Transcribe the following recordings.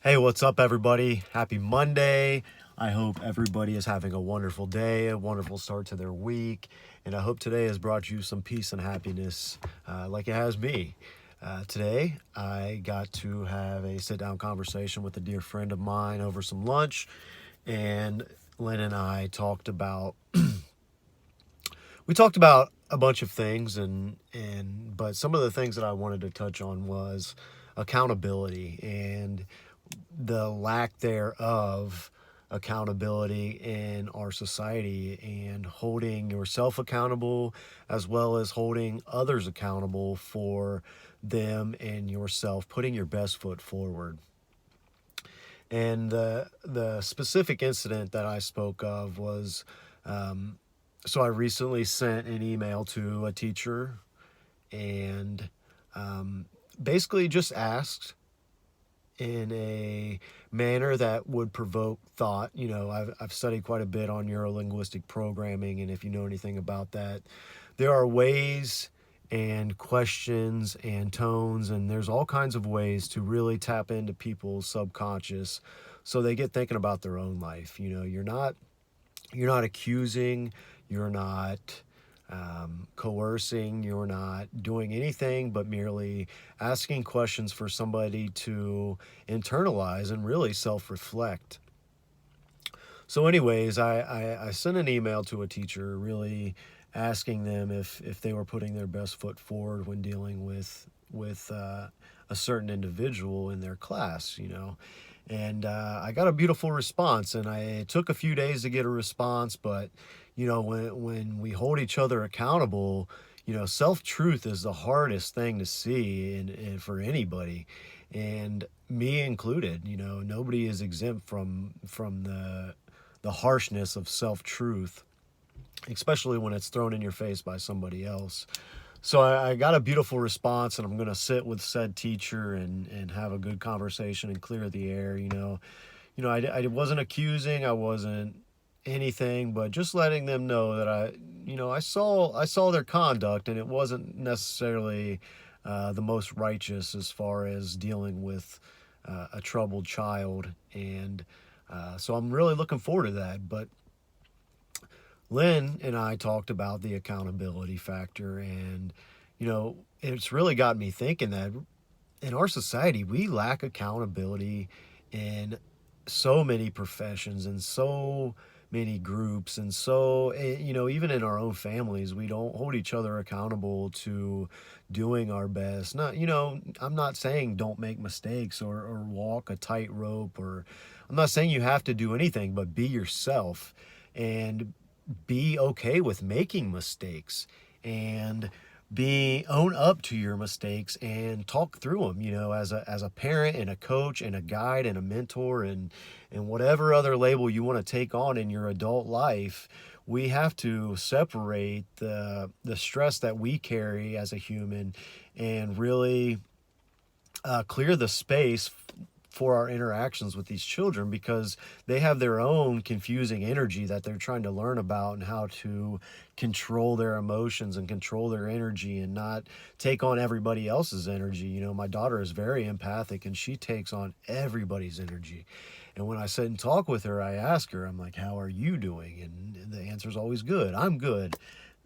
Hey, what's up, everybody? Happy Monday. I hope everybody is having a wonderful day, a wonderful start to their week, and I hope today has brought you some peace and happiness like it has me. Today, I got to have a sit down conversation with a dear friend of mine over some lunch, and Lynn and I talked about a bunch of things, but some of the things that I wanted to touch on was accountability and the lack thereof accountability in our society, and holding yourself accountable as well as holding others accountable for them and yourself, putting your best foot forward. And the specific incident that I spoke of was, so I recently sent an email to a teacher and basically just asked in a manner that would provoke thought. I've studied quite a bit on neurolinguistic programming, and if you know anything about that, there are ways and questions and tones, and there's all kinds of ways to really tap into people's subconscious so they get thinking about their own life. You're not accusing, you're not coercing, you're not doing anything but merely asking questions for somebody to internalize and really self reflect. So, anyways, I sent an email to a teacher really asking them if they were putting their best foot forward when dealing with a certain individual in their class. And I got a beautiful response, and it took a few days to get a response, but when we hold each other accountable, self truth is the hardest thing to see, and for anybody, and me included. Nobody is exempt from the harshness of self truth, especially when it's thrown in your face by somebody else. So I got a beautiful response, and I'm going to sit with said teacher and have a good conversation and clear the air. I wasn't accusing, I wasn't anything, but just letting them know that I saw their conduct, and it wasn't necessarily the most righteous as far as dealing with a troubled child, and so I'm really looking forward to that. But Lynn and I talked about the accountability factor, and it's really got me thinking that in our society we lack accountability in so many professions and so many groups, and so even in our own families we don't hold each other accountable to doing our best. Not I'm not saying don't make mistakes or walk a tightrope, or I'm not saying you have to do anything but be yourself and be okay with making mistakes, and be own up to your mistakes and talk through them, as a parent and a coach and a guide and a mentor, and whatever other label you want to take on in your adult life. We have to separate the stress that we carry as a human, and really clear the space for our interactions with these children, because they have their own confusing energy that they're trying to learn about, and how to control their emotions and control their energy and not take on everybody else's energy. My daughter is very empathic, and she takes on everybody's energy. And when I sit and talk with her, I ask her, I'm like, how are you doing? And the answer is always good. I'm good.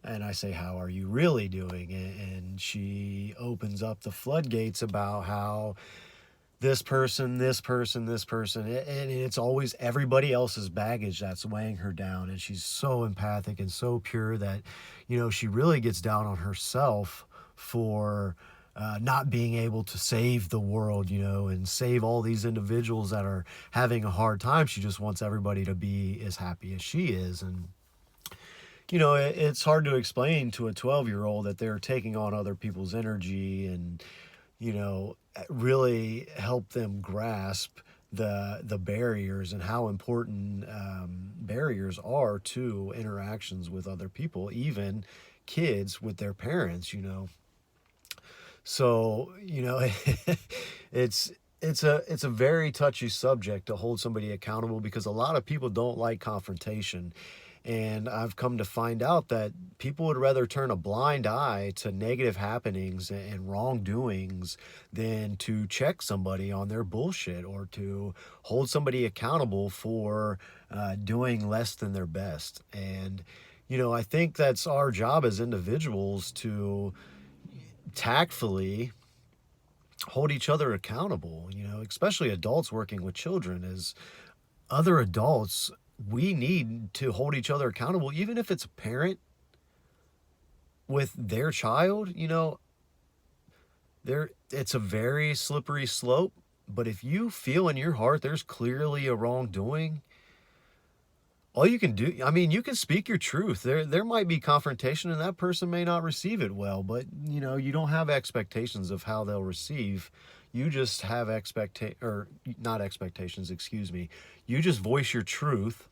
And I say, how are you really doing? And she opens up the floodgates about how this person, and it's always everybody else's baggage that's weighing her down. And she's so empathic and so pure that, she really gets down on herself for not being able to save the world, and save all these individuals that are having a hard time. She just wants everybody to be as happy as she is. And it's hard to explain to a 12-year-old that they're taking on other people's energy, and really help them grasp the barriers, and how important barriers are to interactions with other people, even kids with their parents. So it's it's a very touchy subject to hold somebody accountable, because a lot of people don't like confrontation, And I've come to find out that people would rather turn a blind eye to negative happenings and wrongdoings than to check somebody on their bullshit or to hold somebody accountable for doing less than their best. And, I think that's our job as individuals to tactfully hold each other accountable, especially adults working with children. As other adults, we need to hold each other accountable, even if it's a parent with their child. It's a very slippery slope. But if you feel in your heart there's clearly a wrongdoing, all you can do, I mean, you can speak your truth. There might be confrontation and that person may not receive it well, but you don't have expectations of how they'll receive. You just have or not expectations, excuse me. You just voice your truth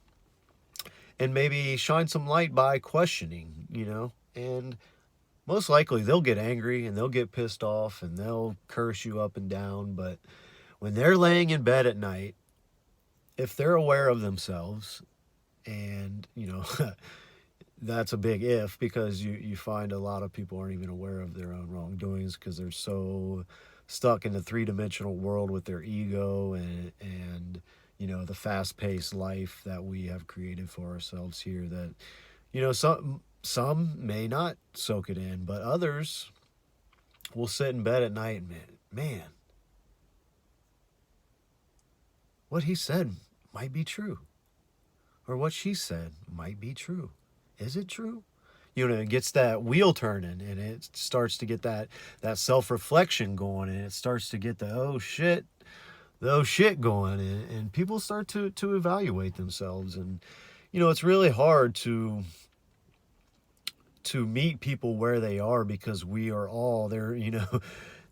and maybe shine some light by questioning, and most likely they'll get angry and they'll get pissed off and they'll curse you up and down. But when they're laying in bed at night, if they're aware of themselves, and that's a big if, because you find a lot of people aren't even aware of their own wrongdoings because they're so stuck in the three-dimensional world with their ego and the fast-paced life that we have created for ourselves here, that some may not soak it in, but others will sit in bed at night and man, what he said might be true. Or what she said might be true. Is it true? It gets that wheel turning and it starts to get that self-reflection going, and it starts to get the oh shit going, and people start to evaluate themselves. And, it's really hard to meet people where they are, because we are all there,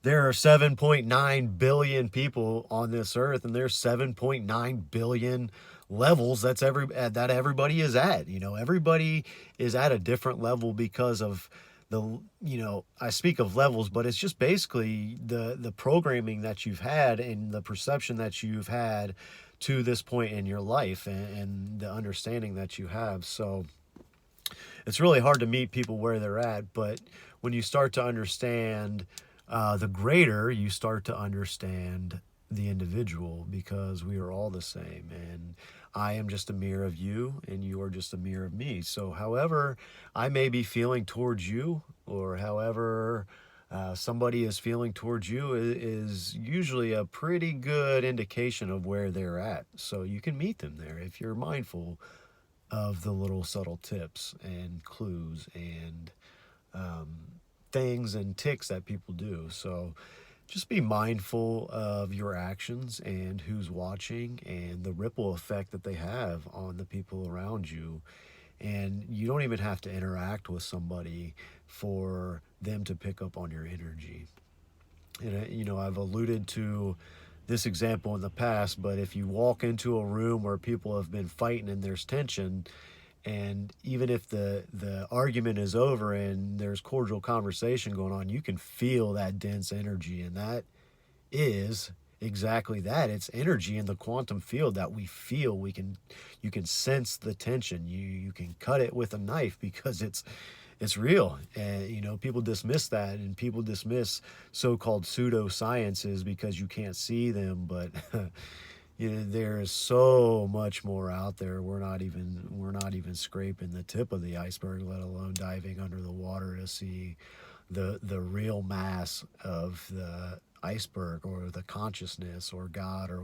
there are 7.9 billion people on this earth, and there's 7.9 billion levels that everybody is at. Everybody is at a different level because of I speak of levels, but it's just basically the programming that you've had and the perception that you've had to this point in your life, and the understanding that you have. So it's really hard to meet people where they're at, but when you start to understand the greater, you start to understand the individual, because we are all the same, and I am just a mirror of you and you are just a mirror of me. So however I may be feeling towards you, or however somebody is feeling towards you, is usually a pretty good indication of where they're at. So you can meet them there if you're mindful of the little subtle tips and clues and things and ticks that people do. So just be mindful of your actions and who's watching and the ripple effect that they have on the people around you. And you don't even have to interact with somebody for them to pick up on your energy. And, I've alluded to this example in the past, but if you walk into a room where people have been fighting and there's tension, and even if the argument is over and there's cordial conversation going on, you can feel that dense energy. And that is exactly that. It's energy in the quantum field that we feel. You can sense the tension. You can cut it with a knife because it's real. And, people dismiss that, and people dismiss so-called pseudosciences because you can't see them. But there is so much more out there. We're not even scraping the tip of the iceberg, let alone diving under the water to see the real mass of the iceberg, or the consciousness, or God, or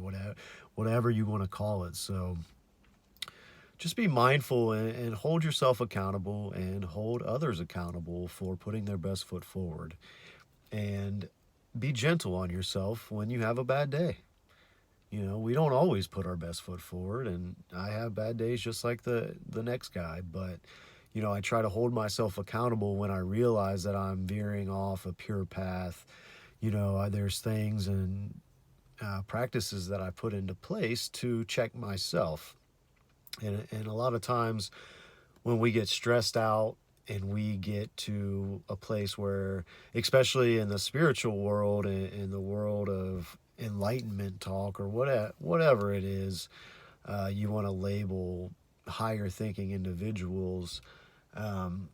whatever you want to call it. So just be mindful and hold yourself accountable and hold others accountable for putting their best foot forward, and be gentle on yourself when you have a bad day. We don't always put our best foot forward, and I have bad days just like the next guy. But, I try to hold myself accountable when I realize that I'm veering off a pure path. There's things and practices that I put into place to check myself. And a lot of times when we get stressed out and we get to a place where, especially in the spiritual world and in the world of enlightenment talk, or whatever it is you want to label higher thinking individuals, um,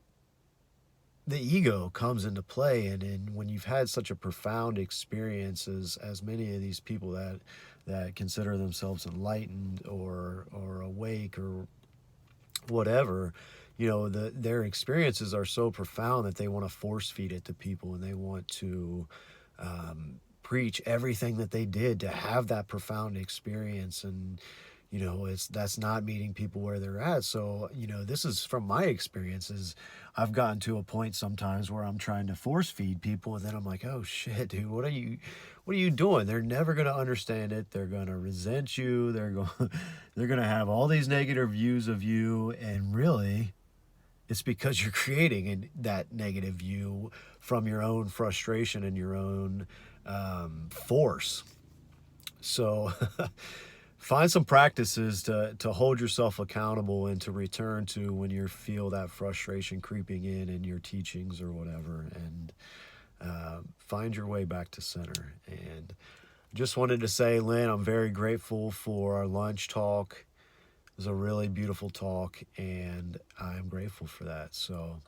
the ego comes into play. And when you've had such a profound experience as many of these people that consider themselves enlightened or awake or whatever, their experiences are so profound that they want to force feed it to people, and they want to preach everything that they did to have that profound experience. And that's not meeting people where they're at. So this is from my experiences. I've gotten to a point sometimes where I'm trying to force feed people, and then I'm like, oh shit, dude, what are you doing? They're never going to understand it. They're going to resent you. They're going to have all these negative views of you, and really it's because you're creating that negative view from your own frustration and your own force. So find some practices to hold yourself accountable and to return to when you feel that frustration creeping in your teachings or whatever, and find your way back to center. And just wanted to say, Lynn, I'm very grateful for our lunch talk. It was a really beautiful talk, and I'm grateful for that. So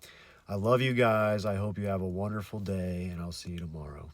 I love you guys. I hope you have a wonderful day, and I'll see you tomorrow.